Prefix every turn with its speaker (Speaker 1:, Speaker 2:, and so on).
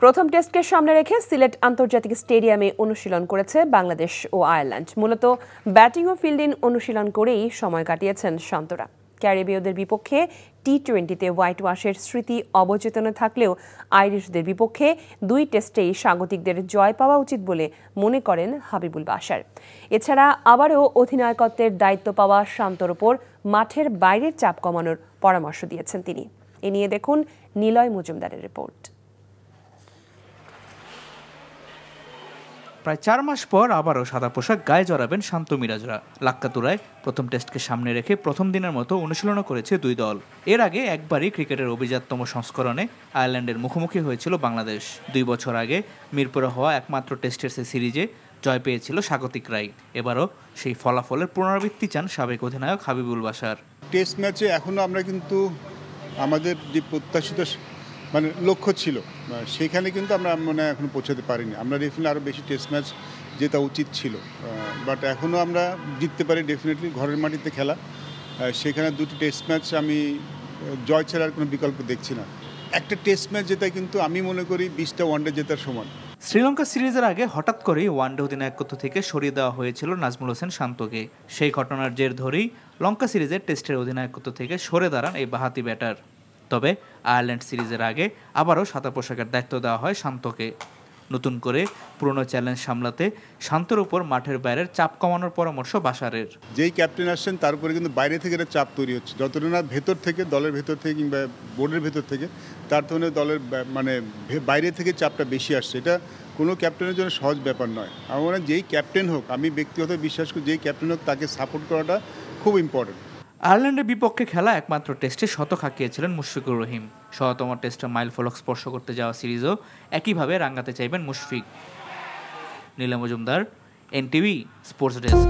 Speaker 1: প্রথম টেস্টকে সামনে রেখে সিলেট আন্তর্জাতিক স্টেডিয়ামে অনুশীলন করেছে বাংলাদেশ ও আয়ারল্যান্ড। মূলত ব্যাটিং ও ফিল্ডিং অনুশীলন করেই সময় কাটিয়েছেন শান্তরা। ক্যারিবীয়দের বিপক্ষে টি-20তে হোয়াইট ওয়াশের স্মৃতি অবচেতনে থাকলেও আইরিশদের বিপক্ষে 2 টেস্টেই স্বাগতিকদের জয় পাওয়া উচিত বলে মনে করেন হাবিবুল বাশার। এছাড়া আবারও অধিনায়কত্বের দায়িত্ব পাওয়া শান্তর ওপর মাঠের বাইরের চাপ কমানোর পরামর্শ দিয়েছেন তিনি। এ নিয়ে দেখুন নিলয় মজুমদারের রিপোর্ট।
Speaker 2: প্রায় 4 মাস পর আবারও সাদা পোশাক গায়ে জড়াবেন শান্ত মিরাজরা। লাক্কাতুরায় প্রথম টেস্টকে সামনে রেখে প্রথম দিনের মতো অনুশীলনও করেছে 2 দল। এর আগে একবারই ক্রিকেটের অভিজাততম সংস্করণে আয়ারল্যান্ডের মুখোমুখি হয়েছিল বাংলাদেশ। 2 বছর আগে মিরপুরে হওয়া একমাত্র টেস্টের সিরিজে জয় পেয়েছিল স্বাগতিকরাই। এবারও সেই ফলাফলের পুনরাবৃত্তি চান সাবেক অধিনায়ক হাবিবুল বাশার।
Speaker 3: টেস্ট ম্যাচে এখনও আমরা কিন্তু আমাদের যে প্রত্যাশিত লক্ষ্য ছিল সেখানে কিন্তু আমরা এখনো পৌঁছাতে পারিনি। আমরা ডেফিনেটলি আরও বেশি টেস্ট ম্যাচ জেতা উচিত ছিল, বাট এখনও আমরা জিততে পারি ডেফিনেটলি। ঘরের মাটিতে খেলা, সেখানে 2টি টেস্ট ম্যাচ আমি জয় ছাড়ার কোনো বিকল্প দেখছি না। একটা টেস্ট ম্যাচ জেতা কিন্তু আমি মনে করি 20টা ওয়ানডে জেতার সমান।
Speaker 2: শ্রীলঙ্কা সিরিজের আগে হঠাৎ করেই ওয়ানডে অধিনায়কত্ব থেকে সরিয়ে দেওয়া হয়েছিল নাজমুল হোসেন শান্তকে। সেই ঘটনার জের ধরেই লঙ্কা সিরিজের টেস্টের অধিনায়কত্ব থেকে সরে দাঁড়ান এই বাঁহাতি ব্যাটার। তবে আয়ারল্যান্ড সিরিজের আগে আবারও সাদা পোশাকের দায়িত্ব দেওয়া হয় শান্তকে। নতুন করে পুরনো চ্যালেঞ্জ সামলাতে শান্তর উপর মাঠের বাইরের চাপ কমানোর পরামর্শ বাশারের।
Speaker 3: যেই ক্যাপ্টেন আসছেন তার উপরে কিন্তু বাইরে থেকে একটা চাপ তৈরি হচ্ছে, যতটা না ভেতর থেকে, দলের ভেতর থেকে কিংবা বোর্ডের ভেতর থেকে, তার তুলনায় দলের বাইরে থেকে চাপটা বেশি আসছে। এটা কোনো ক্যাপ্টেনের জন্য সহজ ব্যাপার নয়। আমার মনে হয় যেই ক্যাপ্টেন হোক, আমি ব্যক্তিগত বিশ্বাস করি যেই ক্যাপ্টেন হোক তাকে সাপোর্ট করাটা খুব ইম্পর্টেন্ট।
Speaker 2: আয়ারল্যান্ডের বিপক্ষে খেলা একমাত্র টেস্টে শতক হাঁকিয়েছিলেন মুশফিকুর রহিম। 100তম টেস্টে মাইল ফলক স্পর্শ করতে যাওয়া সিরিজও একইভাবে রাঙাতে চাইবেন মুশফিক। নীলা মজুমদার, এনটিভি স্পোর্টস ডেস্ক।